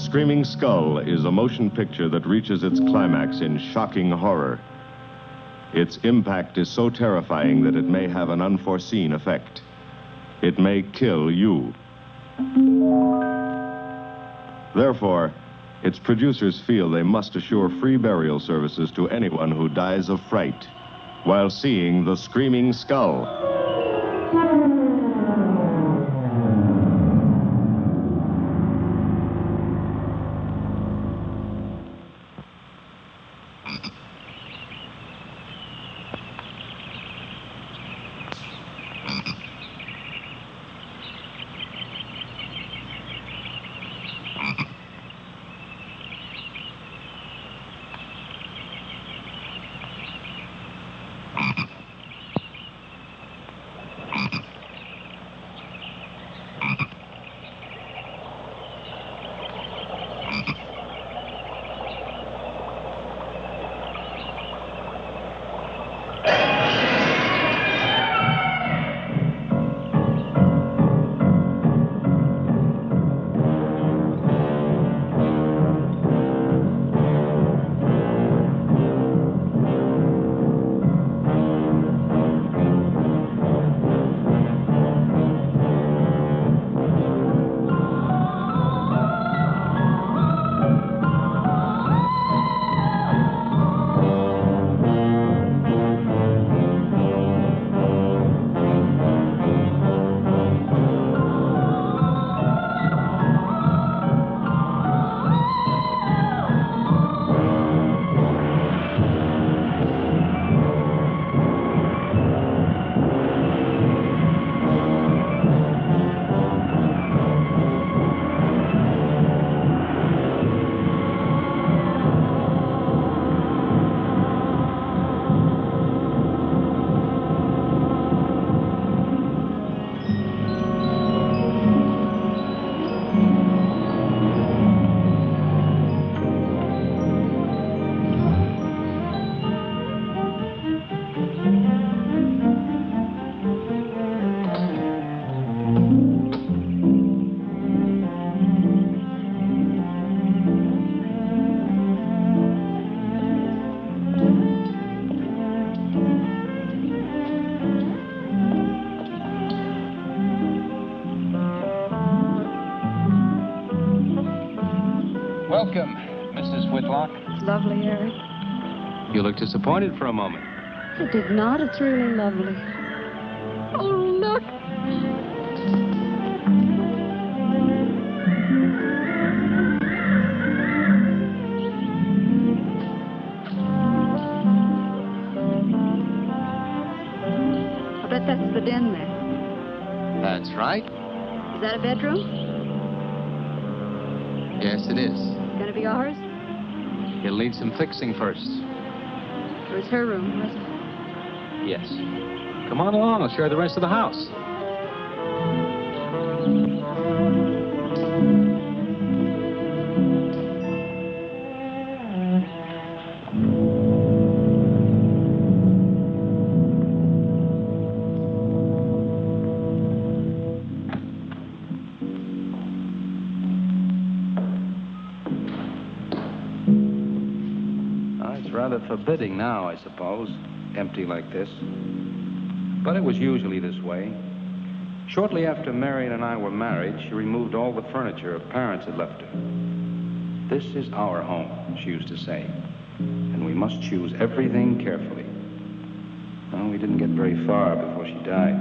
Screaming Skull is a motion picture that reaches its climax in shocking horror. Its impact is so terrifying that it may have an unforeseen effect. It may kill you. Therefore, its producers feel they must assure free burial services to anyone who dies of fright while seeing The Screaming Skull. Welcome, Mrs. Whitlock. It's lovely, Eric. You look disappointed for a moment. I did not. It's really lovely. Oh, look. I bet that's the den there. That's right. Is that a bedroom? Yes, it is. Gonna be ours? It'll need some fixing first. It was her room, wasn't it? Yes. Come on along. I'll show you the rest of the house. Rather forbidding now, I suppose, empty like this. But it was usually this way. Shortly after Marion and I were married, she removed all the furniture her parents had left her. This is our home, she used to say, and we must choose everything carefully. Well, we didn't get very far before she died.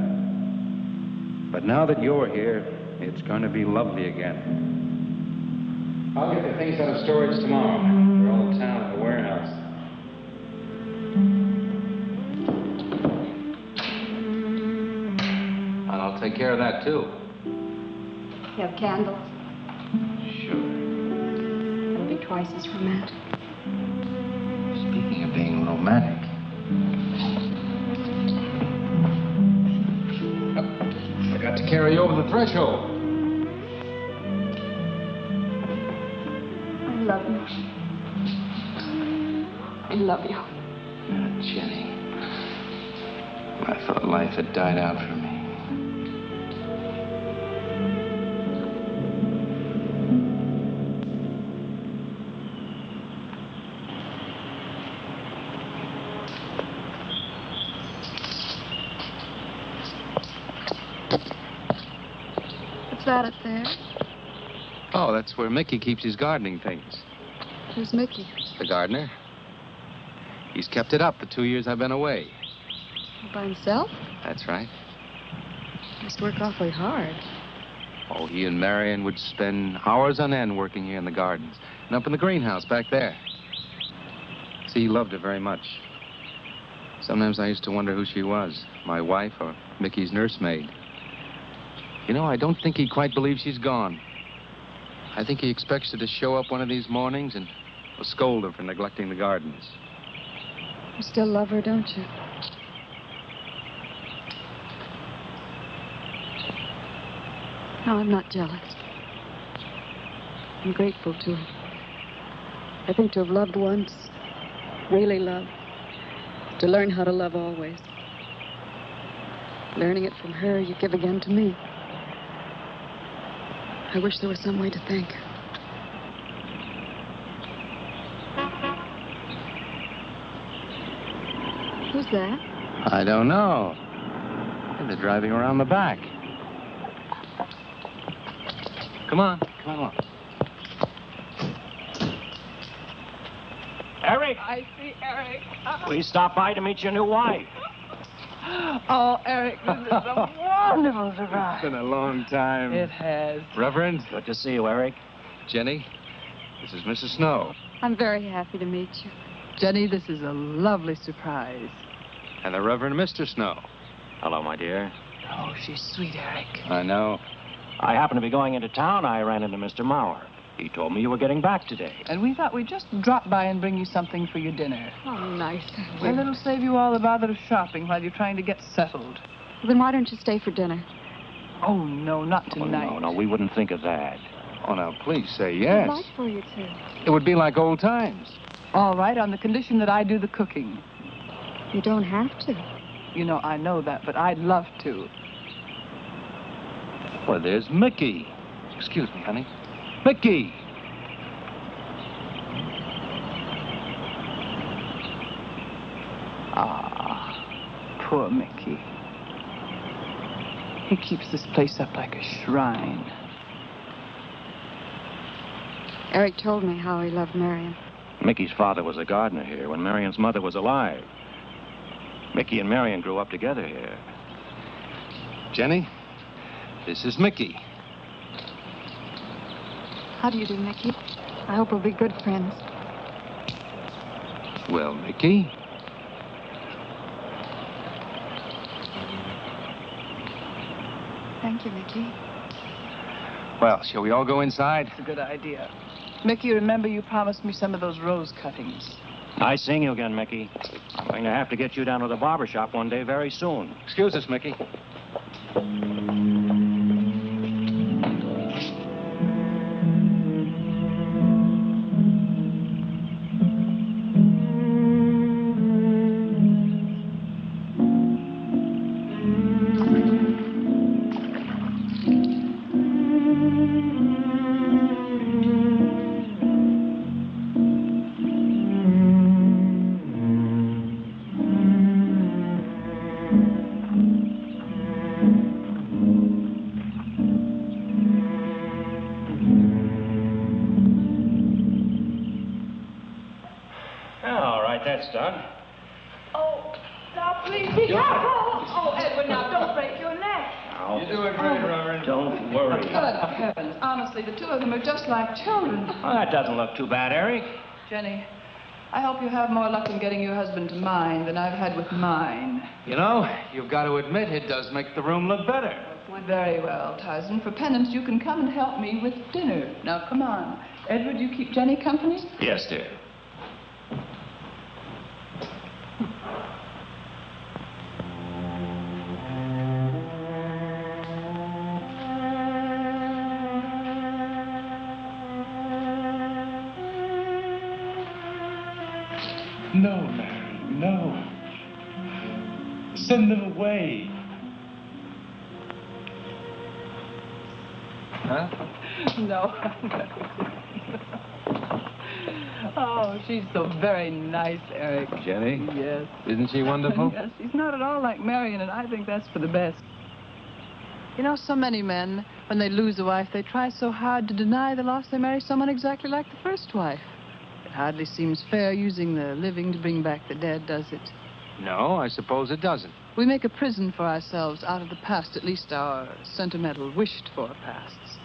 But now that you're here, it's going to be lovely again. I'll get the things out of storage tomorrow. They're all down at the warehouse. And I'll take care of that, too. You have candles? Sure. That'll be twice as romantic. Speaking of being romantic. Oh, I got to carry you over the threshold. I love you. I love you. Jenny. I thought life had died out for me. that up there? Oh, that's where Mickey keeps his gardening things. Who's Mickey? The gardener. He's kept it up the 2 years I've been away. By himself? That's right. Must work awfully hard. Oh, he and Marion would spend hours on end working here in the gardens and up in the greenhouse back there. See, he loved her very much. Sometimes I used to wonder who she was, my wife or Mickey's nursemaid. You know, I don't think he quite believes she's gone. I think he expects her to show up one of these mornings and will scold her for neglecting the gardens. You still love her, don't you? No, I'm not jealous. I'm grateful to her. I think to have loved once, really loved, to learn how to love always. Learning it from her, you give again to me. I wish there was some way to thank her. Who's that? I don't know. They're driving around the back. Come on along. Eric! I see Eric. We stopped by to meet your new wife. Oh, Eric, this is a wonderful surprise. It's been a long time. It has. Reverend. Good to see you, Eric. Jenny, this is Mrs. Snow. I'm very happy to meet you. Jenny, this is a lovely surprise. And the Reverend Mr. Snow. Hello, my dear. Oh, she's sweet, Eric. I know. I happened to be going into town. I ran into Mr. Maurer. He told me you were getting back today. And we thought we'd just drop by and bring you something for your dinner. Oh, nice. And it'll save you all the bother of shopping while you're trying to get settled. Well, then why don't you stay for dinner? Oh, no, not tonight. Oh, no, we wouldn't think of that. Oh, now, please say yes. I'd like for you to. It would be like old times. All right, on the condition that I do the cooking. You don't have to. You know, I know that, but I'd love to. Well, there's Mickey. Excuse me, honey. Mickey! Ah, poor Mickey. He keeps this place up like a shrine. Eric told me how he loved Marion. Mickey's father was a gardener here when Marion's mother was alive. Mickey and Marion grew up together here. Jenny, this is Mickey. How do you do, Mickey? I hope we'll be good friends. Well, Mickey. Thank you, Mickey. Well, shall we all go inside? It's a good idea. Mickey, remember you promised me some of those rose cuttings. Nice seeing you again, Mickey. I'm going to have to get you down to the barber shop one day very soon. Excuse us, Mickey. That's done. Oh, now please be careful. Oh, Edward, now don't break your neck. Now, You're doing great, Reverend. don't worry. Good heavens. Honestly, the two of them are just like children. Well, that doesn't look too bad, Eric. Jenny, I hope you have more luck in getting your husband to mine than I've had with mine. You know, you've got to admit it does make the room look better. Very well, Tarzan. For penance, you can come and help me with dinner. Now, come on. Edward, you keep Jenny company? Yes, dear. No, Mary, no. Send them away. Huh? No. Oh, she's so very nice, Eric. Jenny? Yes. Isn't she wonderful? Yes, she's not at all like Marion, and I think that's for the best. You know, so many men When they lose a wife, they try so hard to deny the loss they marry someone exactly like the first wife. It hardly seems fair using the living to bring back the dead, does it? No, I suppose it doesn't. We make a prison for ourselves out of the past, at least our sentimental, wished-for pasts.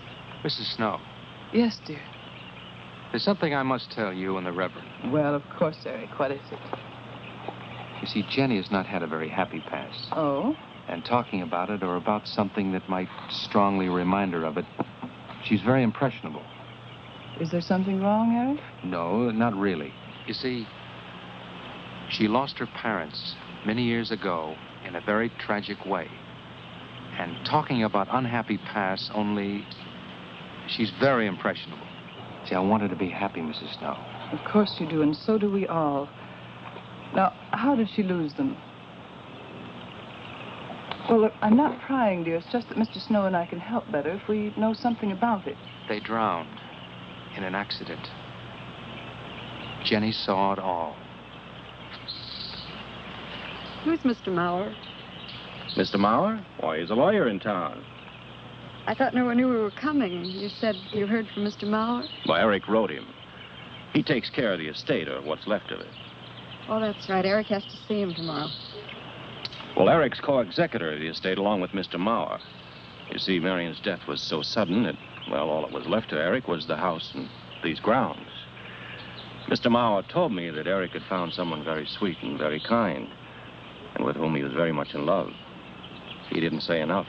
Mrs. Snow, Yes, dear. there's something I must tell you and the Reverend. Well, of course, Eric. What is it? You see, Jenny has not had a very happy past. Oh? And talking about it or about something that might strongly remind her of it, she's very impressionable. Is there something wrong, Eric? No, not really. You see, she lost her parents many years ago in a very tragic way. And talking about unhappy pasts only, she's very impressionable. See, I want her to be happy, Mrs. Snow. Of course you do, and so do we all. Now, how did she lose them? Well, look, I'm not prying, dear. It's just that Mr. Snow and I can help better if we know something about it. They drowned in an accident. Jenny saw it all. Who's Mr. Maurer? Mr. Maurer? Why, he's a lawyer in town. I thought no one knew we were coming. You said you heard from Mr. Maurer? Well, Eric wrote him. He takes care of the estate, or what's left of it. Oh, that's right. Eric has to see him tomorrow. Well, Eric's co-executor of the estate along with Mr. Maurer. You see, Marion's death was so sudden that, well, all that was left to Eric was the house and these grounds. Mr. Maurer told me that Eric had found someone very sweet and very kind, and with whom he was very much in love. He didn't say enough.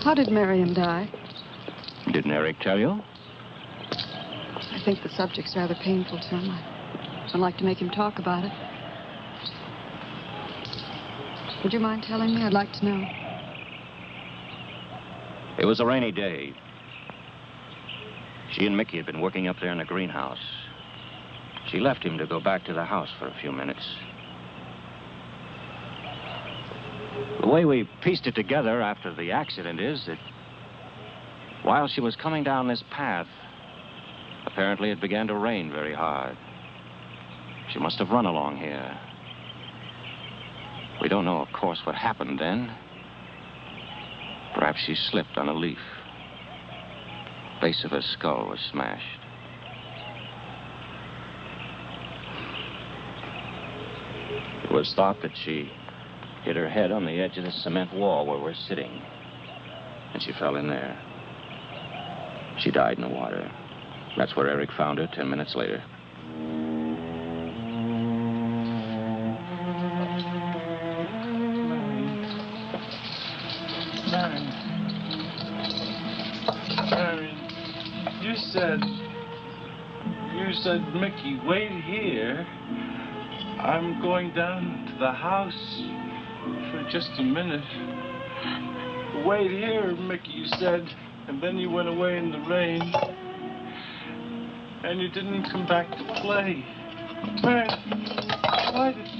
How did Marion die? Didn't Eric tell you? I think the subject's rather painful to him. I don't like to make him talk about it. Would you mind telling me? I'd like to know. It was a rainy day. She and Mickey had been working up there in the greenhouse. She left him to go back to the house for a few minutes. The way we pieced it together after the accident is that while she was coming down this path, apparently it began to rain very hard. She must have run along here. We don't know, of course, what happened then. Perhaps she slipped on a leaf. Base of her skull was smashed. It was thought that she hit her head on the edge of the cement wall where we're sitting. And she fell in there. She died in the water. That's where Eric found her 10 minutes later. Marion, you said, Mickey, wait here. I'm going down to the house for just a minute. Wait here, Mickey, you said. And then you went away in the rain. And you didn't come back to play. Marion, why did you...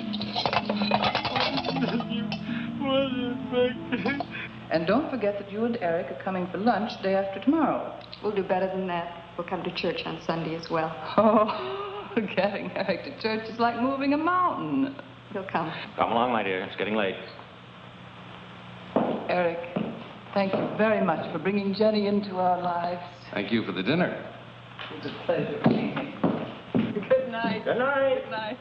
And don't forget that you and Eric are coming for lunch day after tomorrow. We'll do better than that. We'll come to church on Sunday as well. Oh, getting Eric to church is like moving a mountain. He'll come. Come along, my dear. It's getting late. Eric, thank you very much for bringing Jenny into our lives. Thank you for the dinner. It was a pleasure. Good night. Good night. Good night.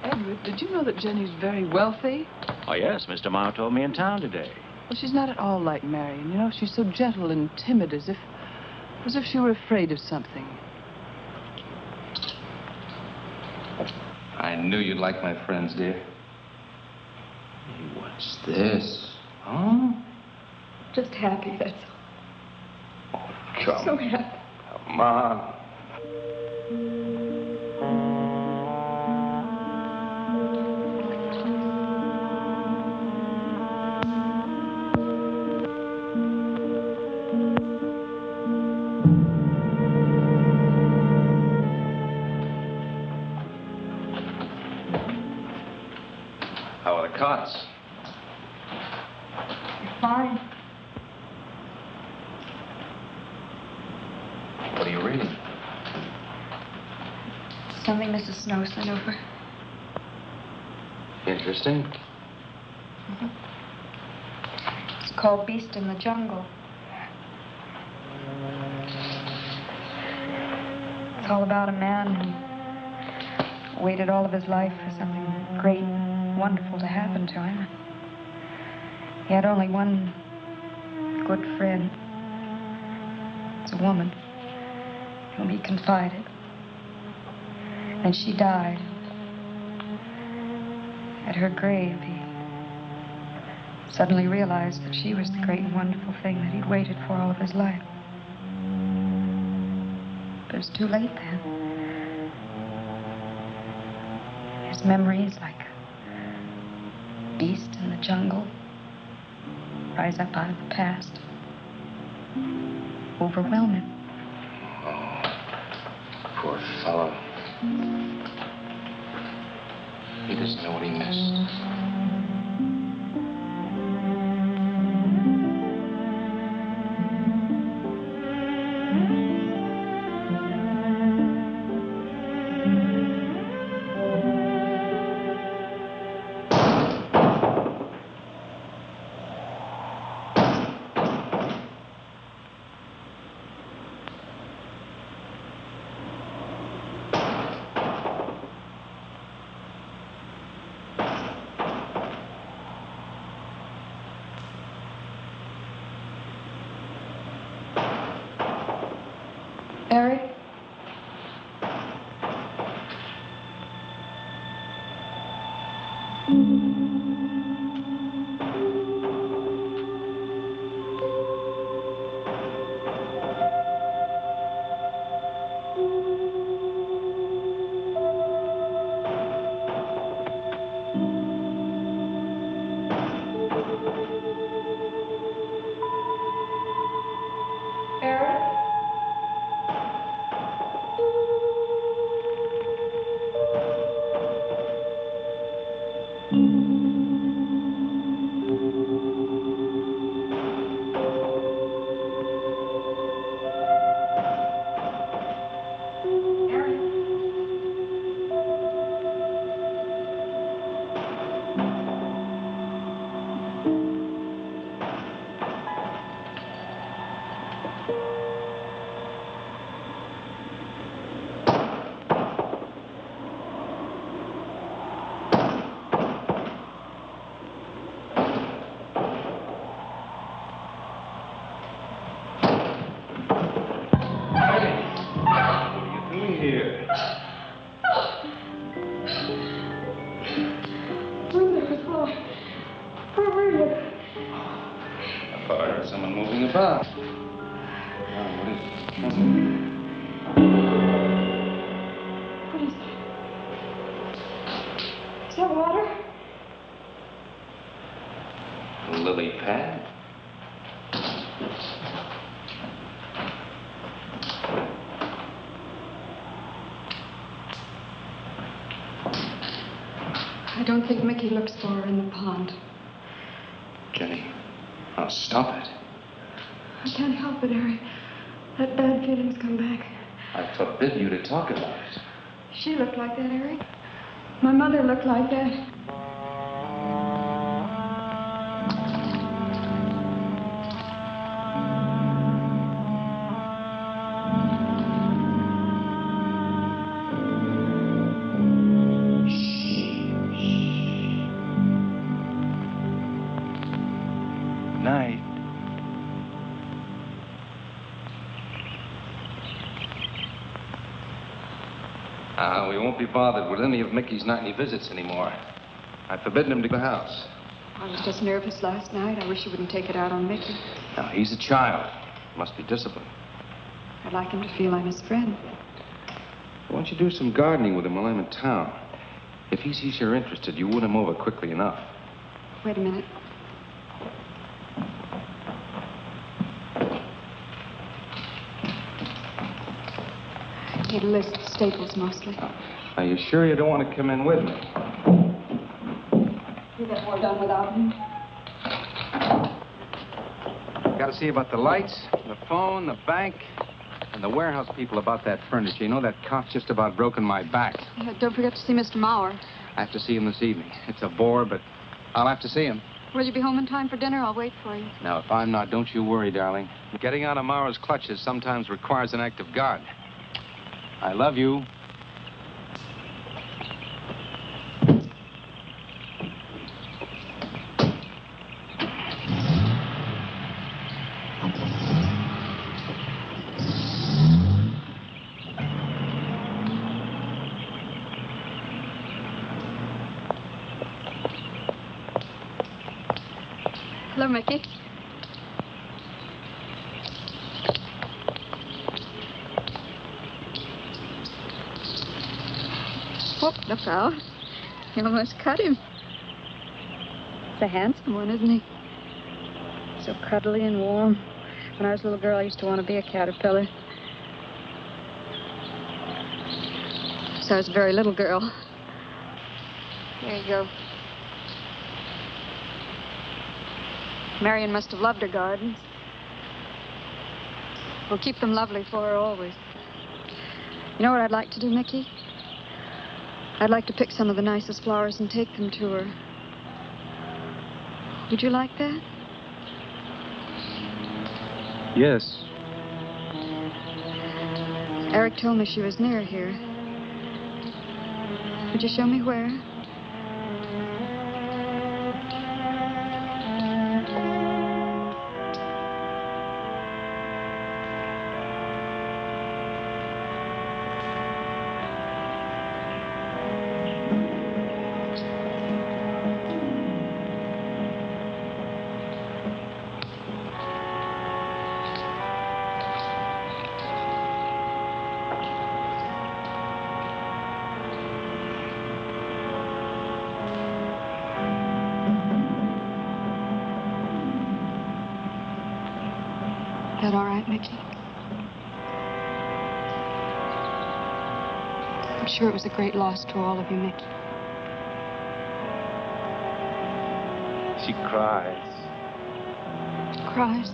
Edward, did you know that Jenny's very wealthy? Oh, yes. Mr. Maurer told me in town today. Well, she's not at all like Marion. You know, she's so gentle and timid, as if she were afraid of something. I knew you'd like my friends, dear. Hey, what's this? Huh? Just happy, that's all. Oh, come. So happy. Come on. How are the cots? Fine. What are you reading? Something Mrs. Snow sent over. Interesting. Mm-hmm. It's called Beast in the Jungle. It's all about a man who waited all of his life for something great, wonderful to happen to him. He had only one good friend. It's a woman whom he confided. And she died. At her grave, he suddenly realized that she was the great and wonderful thing that he'd waited for all of his life. But it was too late then. His memories, like a beast in the jungle, rise up out of the past, overwhelm him. Oh, poor fellow. He doesn't know what he missed. Eric? I don't think Mickey looks for her in the pond. Jenny, oh, stop it. I can't help it, Harry. That bad feeling's come back. I forbid you to talk about it. She looked like that, Harry. My mother looked like that. We won't be bothered with any of Mickey's nightly visits anymore. I've forbidden him to the house. I was just nervous last night. I wish you wouldn't take it out on Mickey. Now, he's a child. Must be disciplined. I'd like him to feel I'm his friend. Why don't you do some gardening with him while I'm in town? If he sees you're interested, you win him over quickly enough. Wait a minute. I need a list of staples, mostly. Are you sure you don't want to come in with me? You get more done without me. Got to see about the lights, the phone, the bank, and And the warehouse people about that furniture. You know, that cop's just about broken my back. Don't forget to see Mr. Mauer. I have to see him this evening. It's a bore, but I'll have to see him. Will you be home in time for dinner? I'll wait for you. Now, if I'm not, don't you worry, darling. Getting out of Mauer's clutches sometimes requires an act of God. I love you. Hello, Mickey. Oh, look out. You almost cut him. He's a handsome one, isn't he? So cuddly and warm. When I was a little girl, I used to want to be a caterpillar. So I was a very little girl. There you go. Marion must have loved her gardens. We'll keep them lovely for her always. You know what I'd like to do, Mickey? I'd like to pick some of the nicest flowers and take them to her. Would you like that? Yes. Eric told me she was near here. Would you show me where? Is that all right, Mickey? I'm sure it was a great loss to all of you, Mickey. She cries Cries?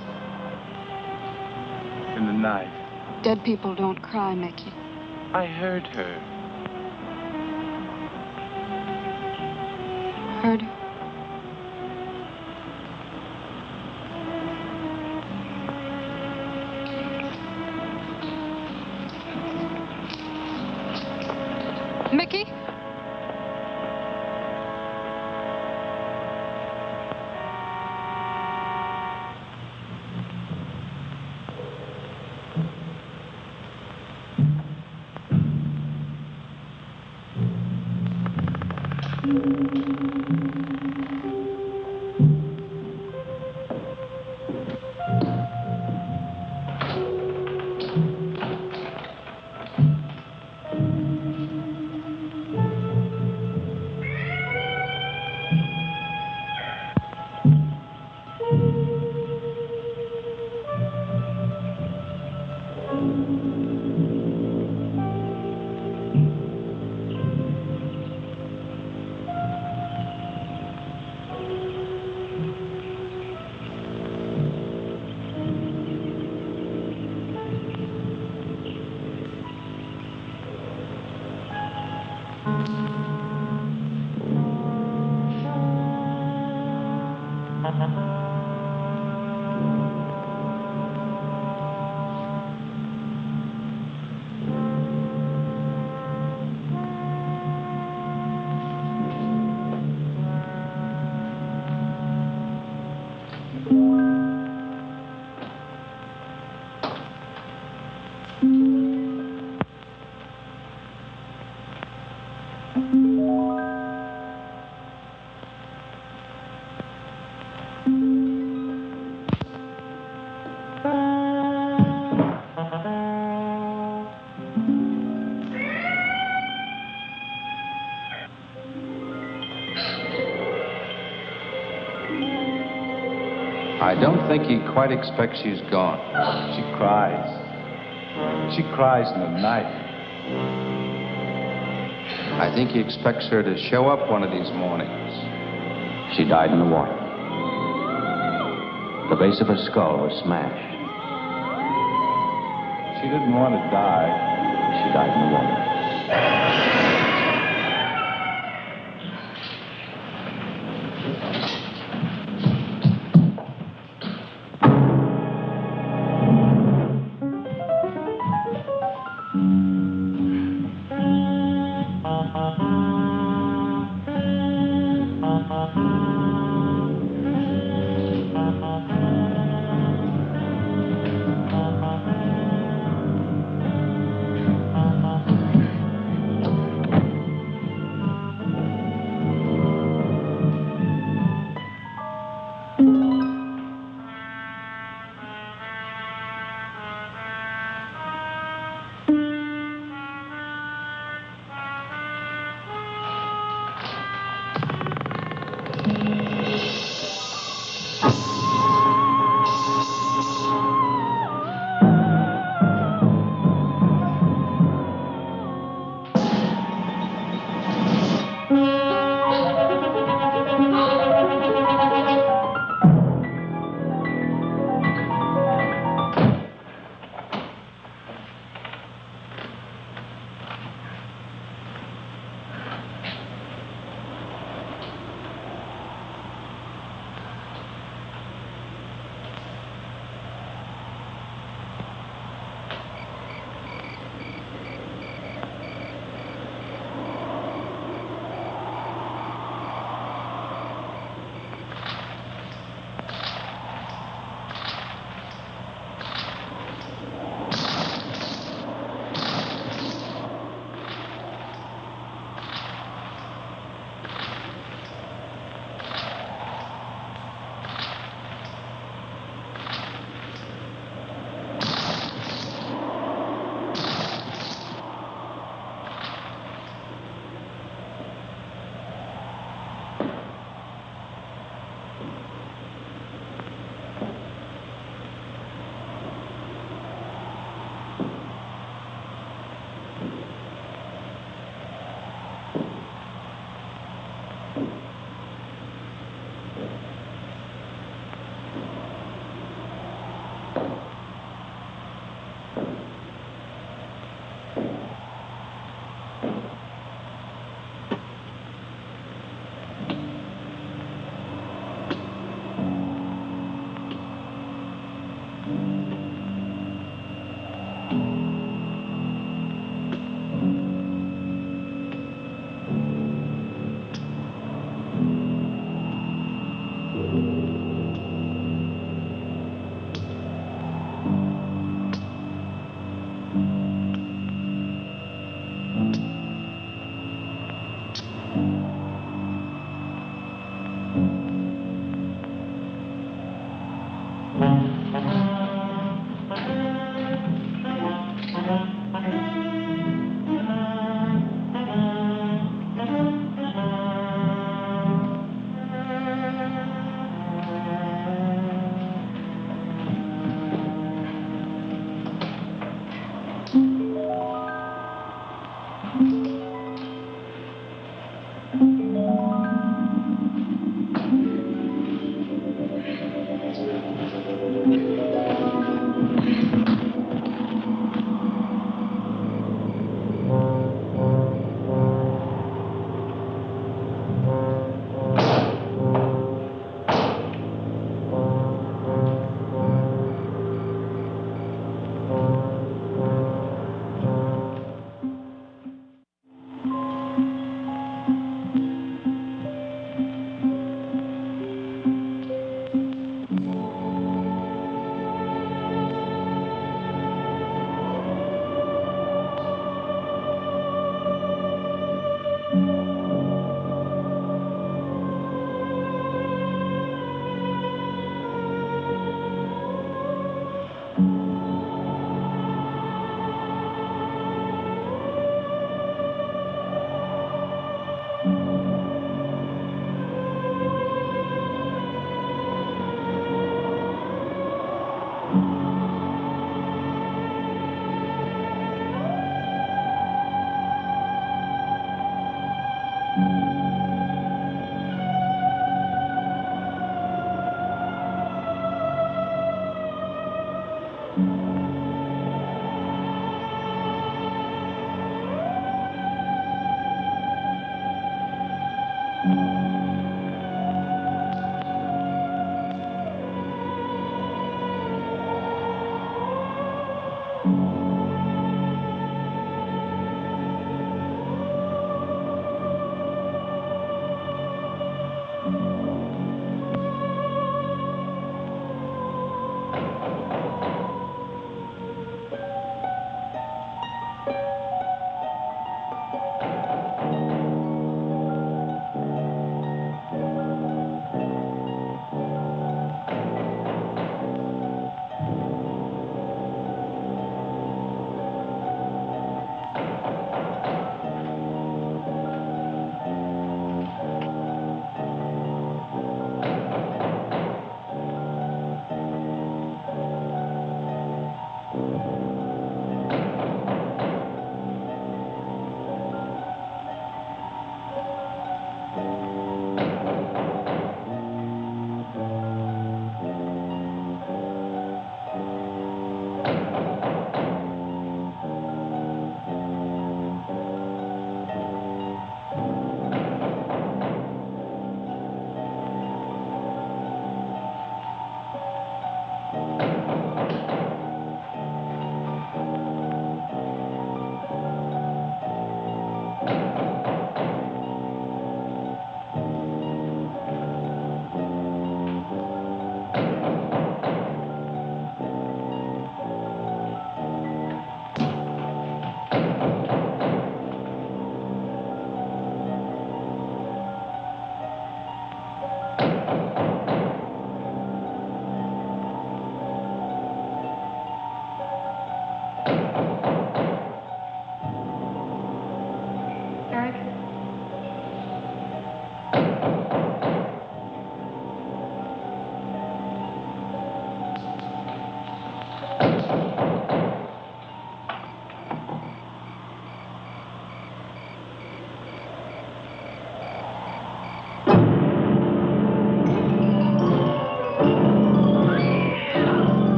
in the night. Dead people don't cry, Mickey. I heard her. Heard her? Mickey? I don't think he quite expects she's gone. She cries. She cries in the night. I think he expects her to show up one of these mornings. She died in the water. The base of her skull was smashed. she didn't want to die, she died in the water.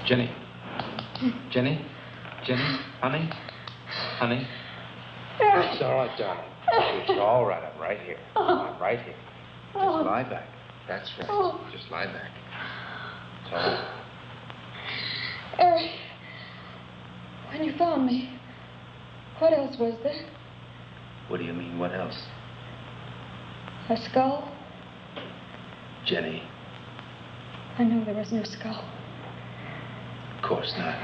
Jenny. Jenny? Jenny? Honey? Honey? It's all right, darling. It's all right. I'm right here. I'm right here. Just lie back. That's right. Just lie back. It's all right. Eric, when you found me, what else was there? What do you mean, what else? A skull? Jenny, I know there was no skull. of course not.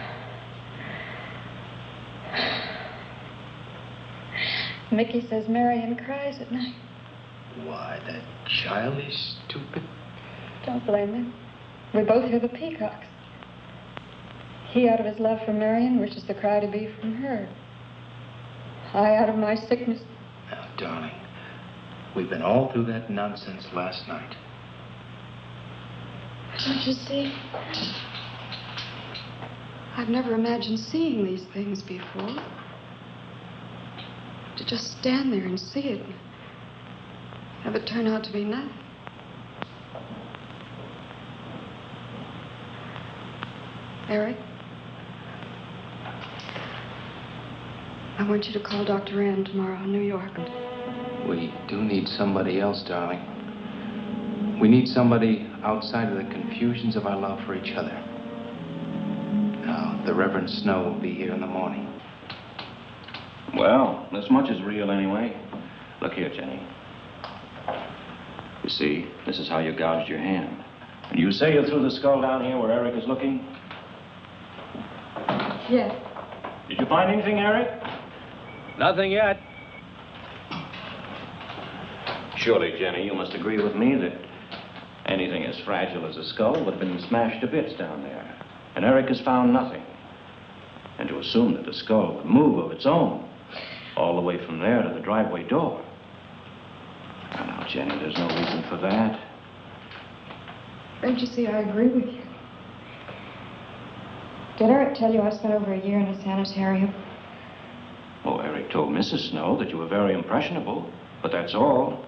Mickey says Marion cries at night. Why, that child is stupid. Don't blame him. We both hear the peacocks. He out of his love for Marion wishes the cry to be from her. I out of my sickness. Now, darling, we've been all through that nonsense last night. Don't you see? I've never imagined seeing these things before. To just stand there and see it. Have it turn out to be nothing. Eric? I want you to call Dr. Ann tomorrow in New York. We do need somebody else, darling. We need somebody outside of the confusions of our love for each other. Now, the Reverend Snow will be here in the morning. Well, this much is real anyway. Look here, Jenny. You see, this is how you gouged your hand. And you say you threw the skull down here where Eric is looking? Yes. Did you find anything, Eric? Nothing yet. Surely, Jenny, you must agree with me that anything as fragile as a skull would have been smashed to bits down there. And Eric has found nothing. And to assume that the skull would move of its own all the way from there to the driveway door. Now, Jenny, there's no reason for that. Don't you see, I agree with you. Did Eric tell you I spent over a year in a sanitarium? Oh, Eric told Mrs. Snow that you were very impressionable, but that's all.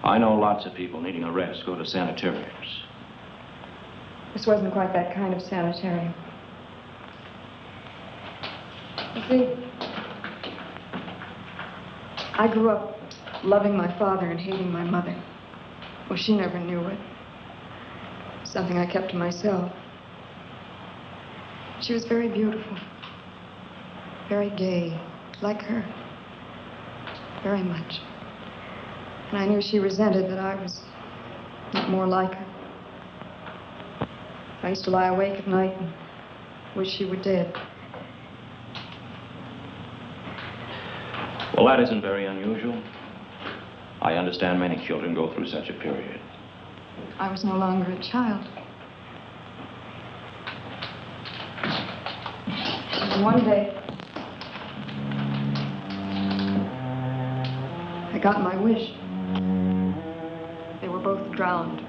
I know lots of people needing a rest go to sanitariums. This wasn't quite that kind of sanitarium. You see, I grew up loving my father and hating my mother. Well, she never knew it. Something I kept to myself. She was very beautiful. Very gay, like her. Very much. And I knew she resented that I was not more like her. I used to lie awake at night and wish she were dead. Well, that isn't very unusual. I understand many children go through such a period. I was no longer a child. And one day, I got my wish. They were both drowned.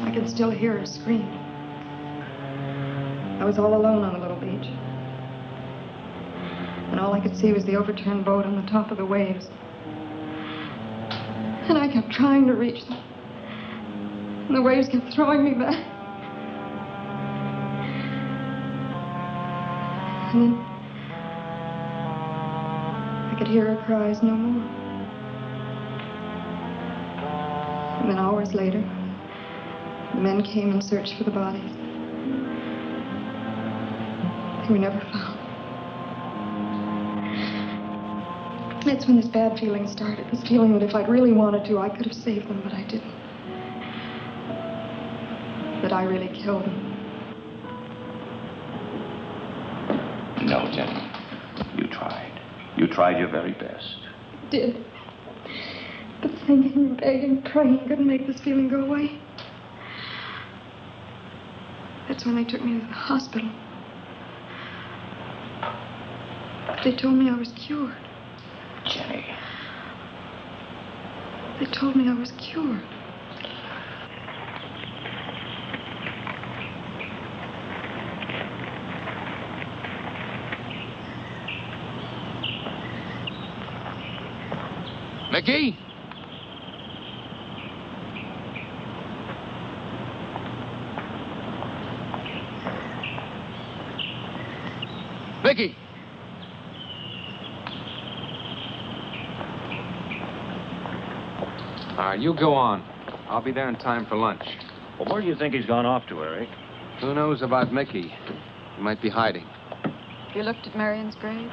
I could still hear her scream. I was all alone on the little beach. And all I could see was the overturned boat on the top of the waves. And I kept trying to reach them. And the waves kept throwing me back. And then I could hear her cries no more. And then hours later, the men came and searched for the bodies. They were never found. That's when this bad feeling started. This feeling that if I'd really wanted to, I could have saved them, but I didn't. That I really killed them. No, Jenny. You tried. You tried your very best. Did. But thinking, begging, praying couldn't make this feeling go away. That's when they took me to the hospital. But they told me I was cured. Jenny. They told me I was cured. Mickey? All right, you go on. I'll be there in time for lunch. Well, where do you think he's gone off to, Eric? Who knows about Mickey? He might be hiding. You looked at Marion's grave?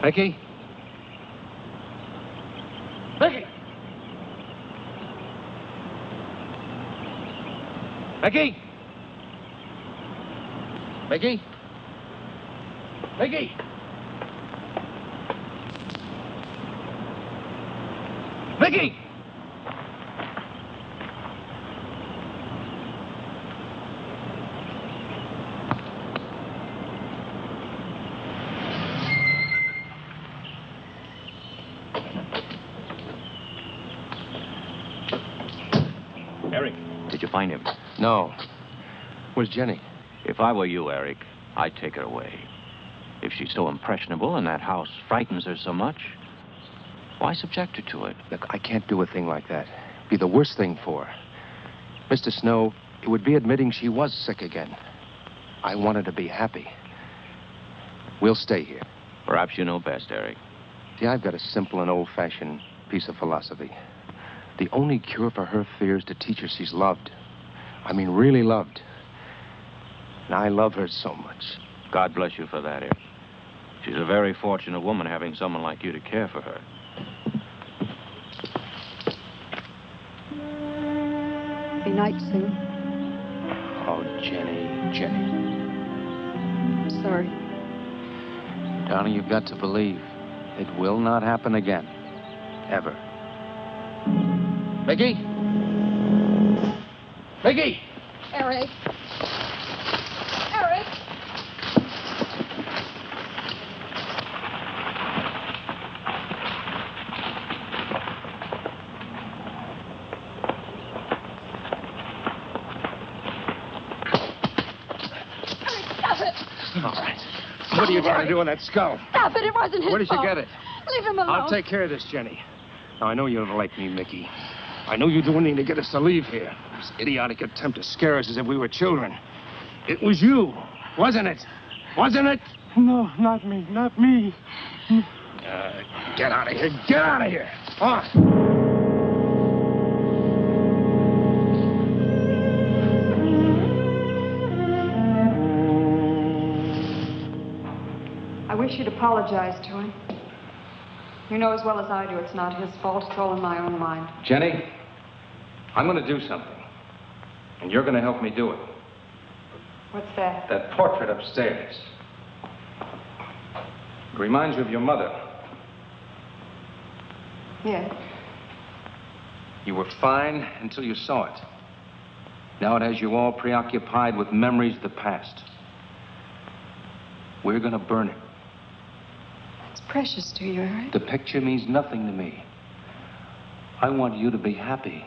Mickey? Mickey! Mickey? Mickey? Mickey? Mickey! Eric, did you find him? No. Where's Jenny? If I were you, Eric, I'd take her away. If she's so impressionable and that house frightens her so much, why subject her to it? Look, I can't do a thing like that. It'd be the worst thing for her. Mr. Snow, it would be admitting she was sick again. I want her to be happy. We'll stay here. Perhaps you know best, Eric. See, I've got a simple and old-fashioned piece of philosophy. The only cure for her fear is to teach her she's loved. I mean, really loved. And I love her so much. God bless you for that, Eric. She's a very fortunate woman having someone like you to care for her. Be night soon. Oh, Jenny. I'm sorry. Darling, you've got to believe it will not happen again. Ever. Mickey? Mickey! Eric. Eric! Stop it! All right. What are you trying to do in that skull? Stop it! It wasn't his Where did you fault. get it? Leave him alone. I'll take care of this, Jenny. Now, I know you don't like me, Mickey. I know you do anything to get us to leave here. This idiotic attempt to scare us as if we were children. It was you, wasn't it? Wasn't it? No, not me. Not me. Get out of here. Get out of here. On. I wish you'd apologize to him. You know as well as I do it's not his fault. It's all in my own mind. Jenny, I'm going to do something. And you're going to help me do it. What's that? That portrait upstairs. It reminds you of your mother. Yes. You were fine until you saw it. Now it has you all preoccupied with memories of the past. We're going to burn it. It's precious to you, Eric. The picture means nothing to me. I want you to be happy.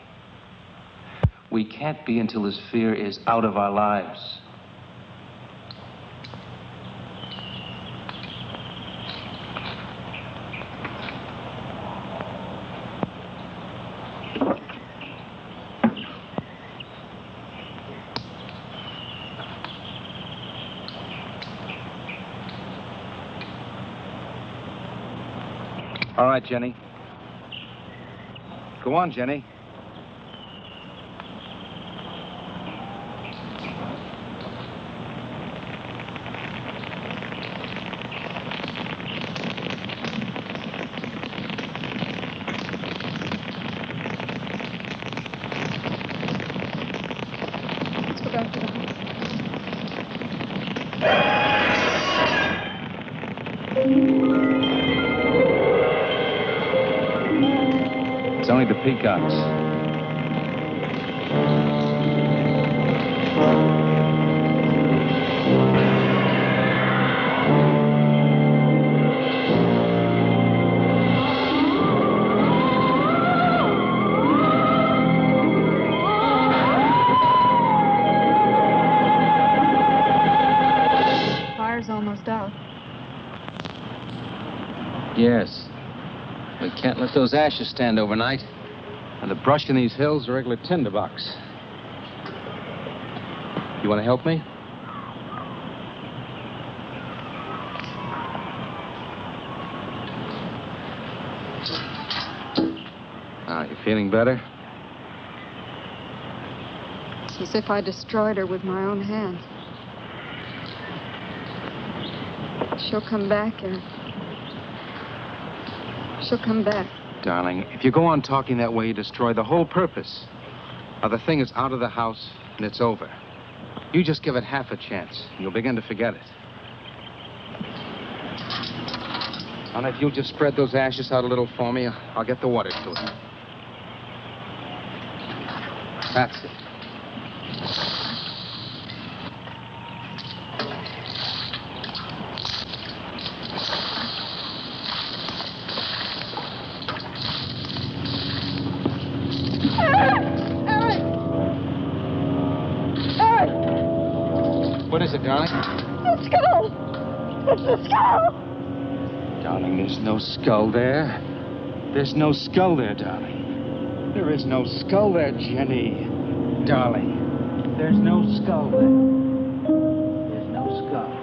We can't be until this fear is out of our lives. All right, Jenny. Go on, Jenny. Let's go back to the house. It's only the peacocks. Yes. We can't let those ashes stand overnight. And the brush in these hills are regular tinderbox. You want to help me? You feeling better? It's as if I destroyed her with my own hands. She'll come back, Eric. She'll come back. Darling, if you go on talking that way, you destroy the whole purpose. Now, the thing is out of the house, and it's over. You just give it half a chance, and you'll begin to forget it. And if you'll just spread those ashes out a little for me, I'll get the water to it. That's it. What is it, darling? The skull! It's the skull! Darling, there's no skull there. There's no skull there, darling. There is no skull there, Jenny. Darling, there's no skull there. There's no skull.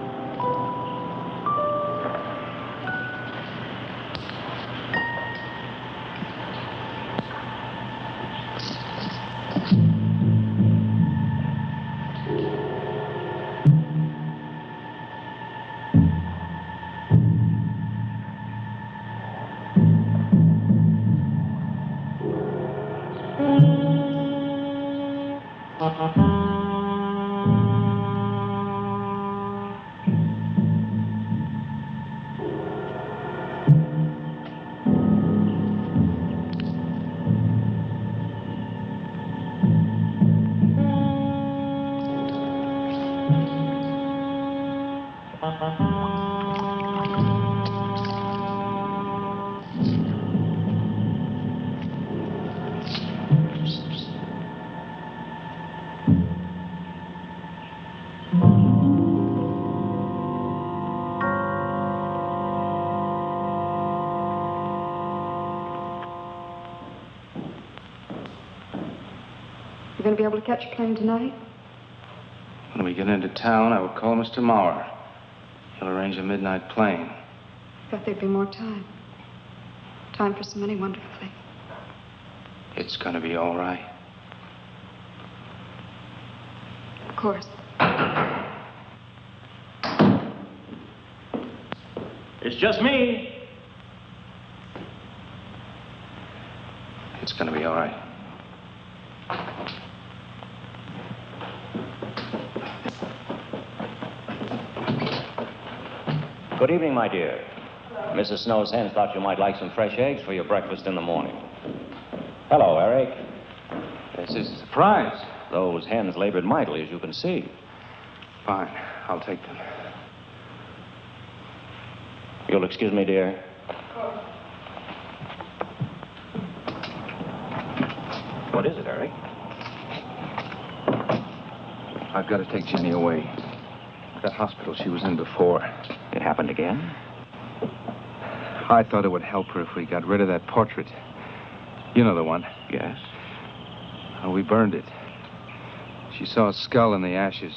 You going to be able to catch a plane tonight? When we get into town, I will call Mr. Maurer. He'll arrange a midnight plane. Thought there'd be more time. Time for so many wonderful things. It's gonna be all right. Of course. It's just me. It's gonna be all right. Good evening, my dear. Mrs. Snow's hens thought you might like some fresh eggs for your breakfast in the morning. Hello, Eric. This is a surprise. Those hens labored mightily, as you can see. Fine. I'll take them. You'll excuse me, dear? What is it, Eric? I've got to take Jenny away. That hospital she was in before. It happened again? I thought it would help her if we got rid of that portrait. You know the one. Yes. We burned it. She saw a skull in the ashes.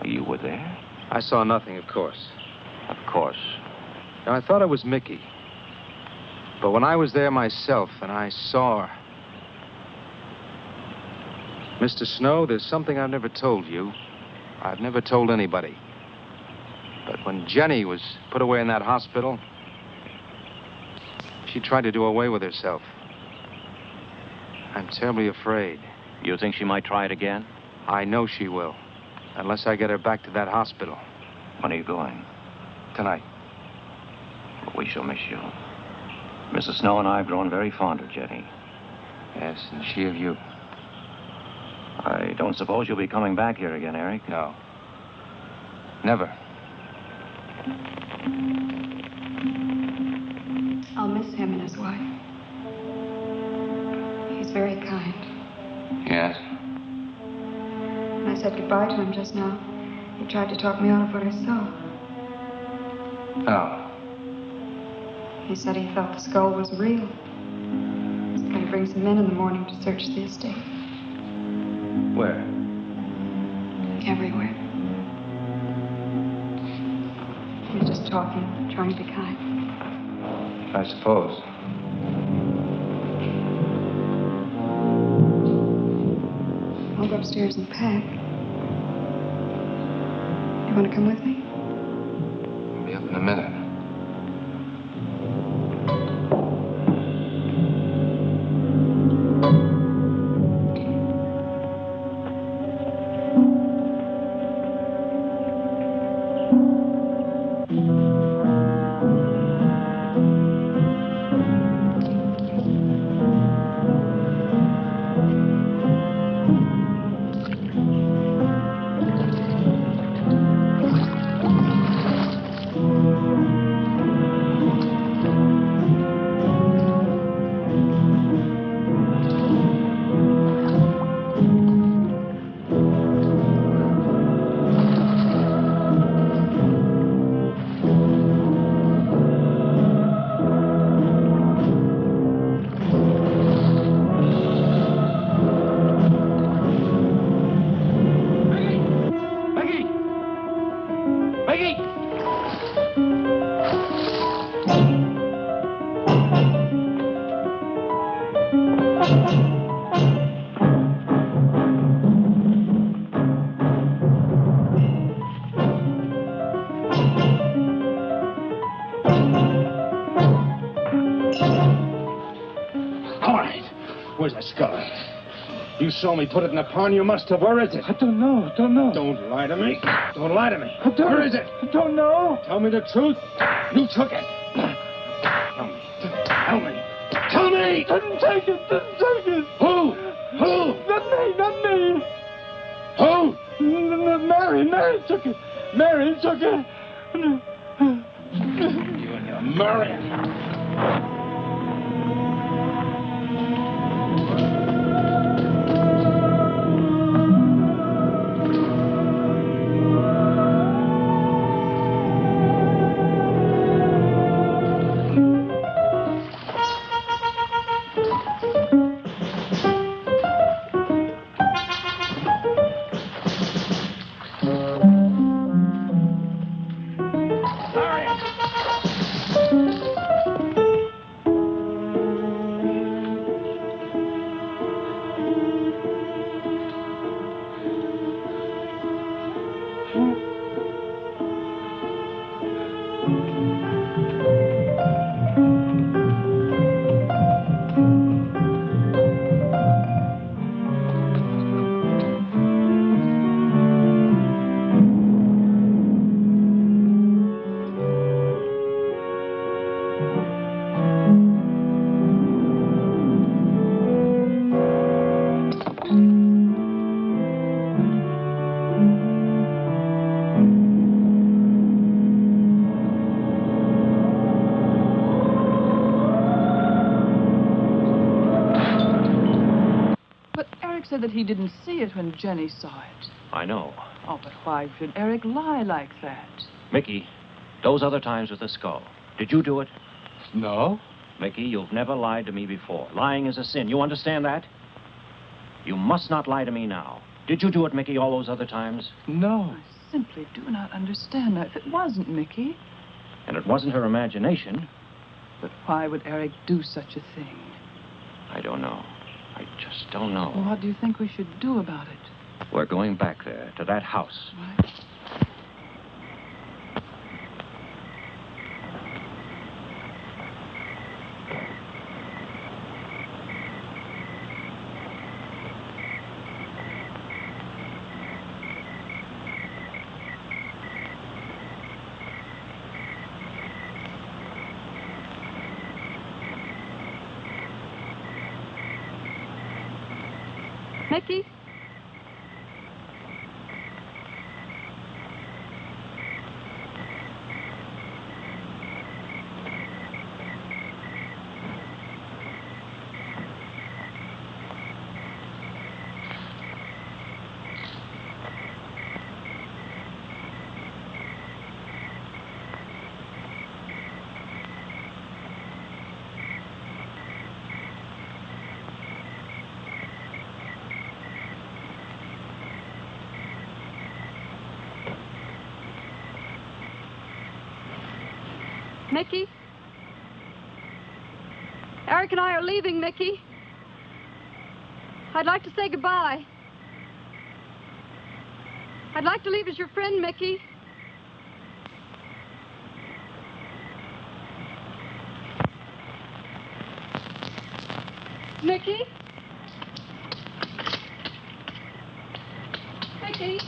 You were there? I saw nothing, of course. Of course. Now, I thought it was Mickey. But when I was there myself and I saw her... Mr. Snow, there's something I've never told you. I've never told anybody. But when Jenny was put away in that hospital, she tried to do away with herself. I'm terribly afraid. You think she might try it again? I know she will, unless I get her back to that hospital. When are you going? Tonight. We shall miss you. Mrs. Snow and I have grown very fond of Jenny. Yes, and she of you. I don't suppose you'll be coming back here again, Eric? No. Never. I'll miss him and his wife. He's very kind. Yes? When I said goodbye to him just now, he tried to talk me out of what I saw. Oh. He said he felt the skull was real. He's going to bring some men in the morning to search the estate. Where? Everywhere. He was just talking, trying to be kind. I suppose. I'll go upstairs and pack. You want to come with me? I'll be up in a minute. Where's that skull? You saw me put it in the pond. You must have. Where is it? I don't know. Don't lie to me. Don't lie to me. Where is it? I don't know. Tell me the truth. You took it. Tell me. Tell me. Didn't take it. Who? Not me. Who? Mary took it. Mary took it. You and your Mary. Said that he didn't see it when Jenny saw it. I know. Oh, but why should Eric lie like that? Mickey, those other times with the skull, did you do it? No. Mickey, you've never lied to me before. Lying is a sin. You understand that? You must not lie to me now. Did you do it, Mickey, all those other times? No. I simply do not understand that. If it wasn't Mickey. And it wasn't her imagination. But why would Eric do such a thing? I don't know. I just don't know. Well, what do you think we should do about it? We're going back there, to that house. Right. Mickey? Mickey? Eric and I are leaving, Mickey. I'd like to say goodbye. I'd like to leave as your friend, Mickey. Mickey? Mickey?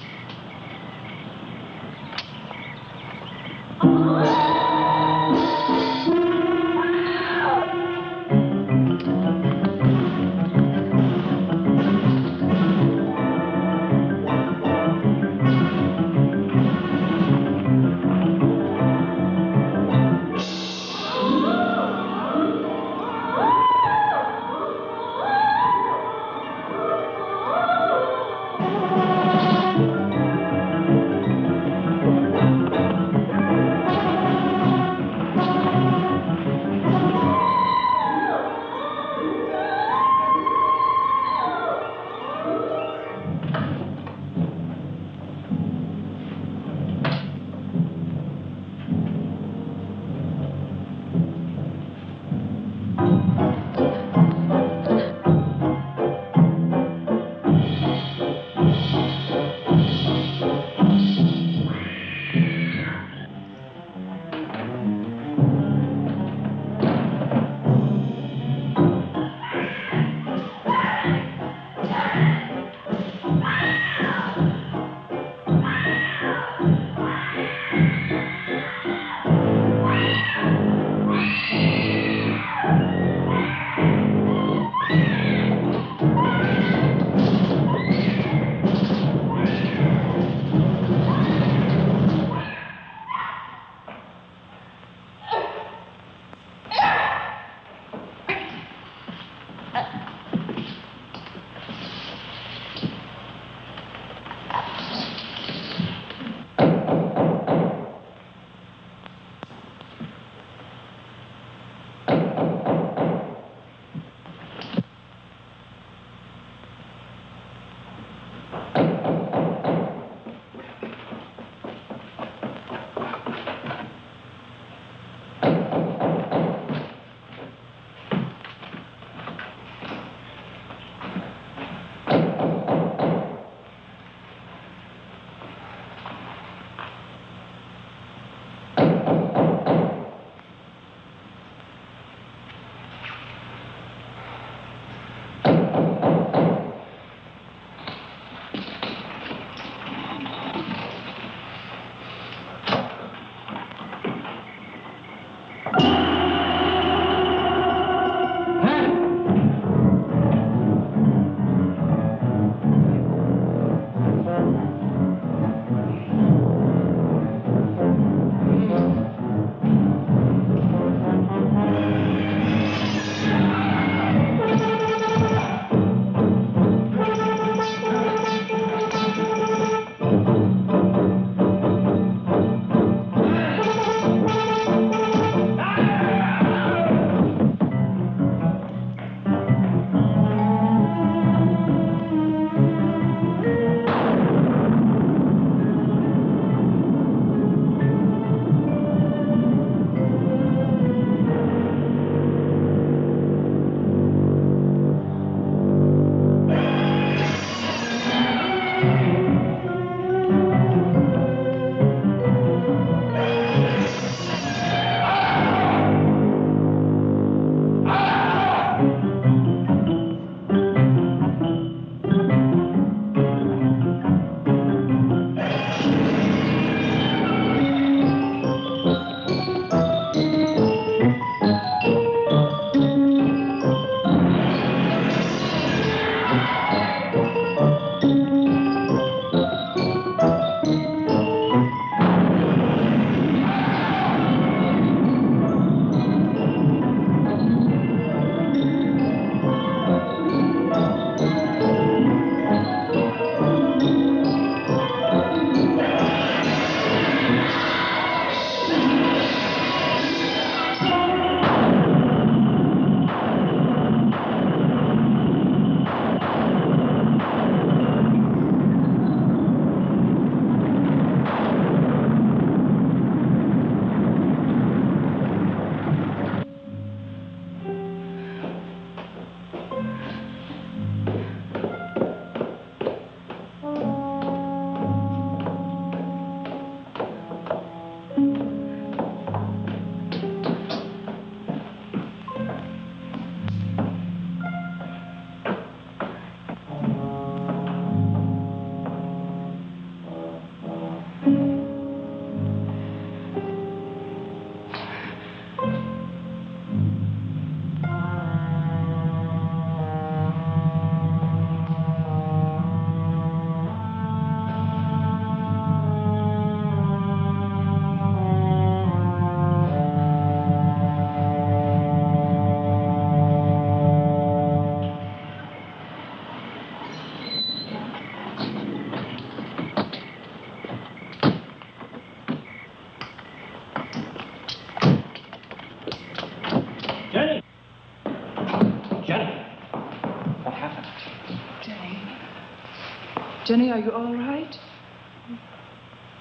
Jenny, are you all right?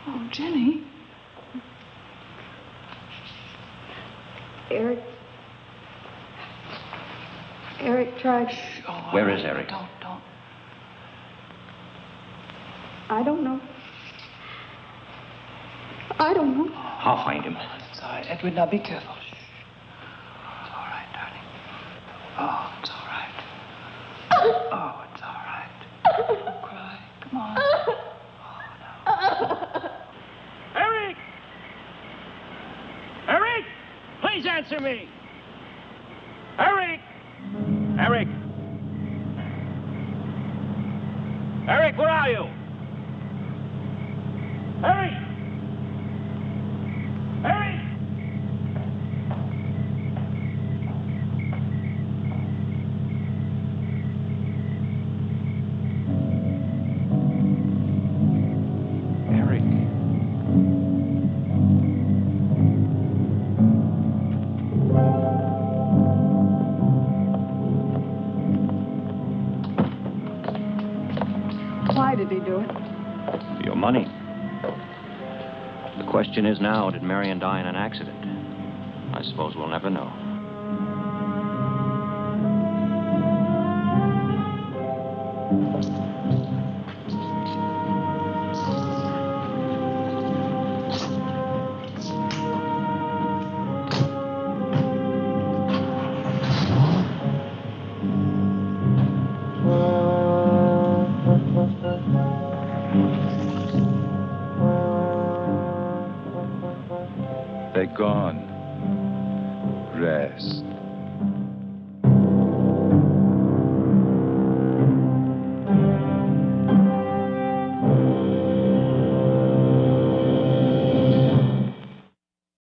Oh, Jenny. Eric tried. Oh, Where is Eric? Don't. I don't know. I don't know. I'll find him. It's all right. Edward, now be careful. Shh. It's all right, darling. Oh, it's all right. Oh, it's all right. Don't cry. Come on. Oh, no. Eric! Eric! Please answer me! Eric! Eric! Eric, where are you? Eric! Eric! Eric. Why did he do it? For your money. The question is now, did Marion die in an accident? I suppose we'll never know. They're gone. Rest.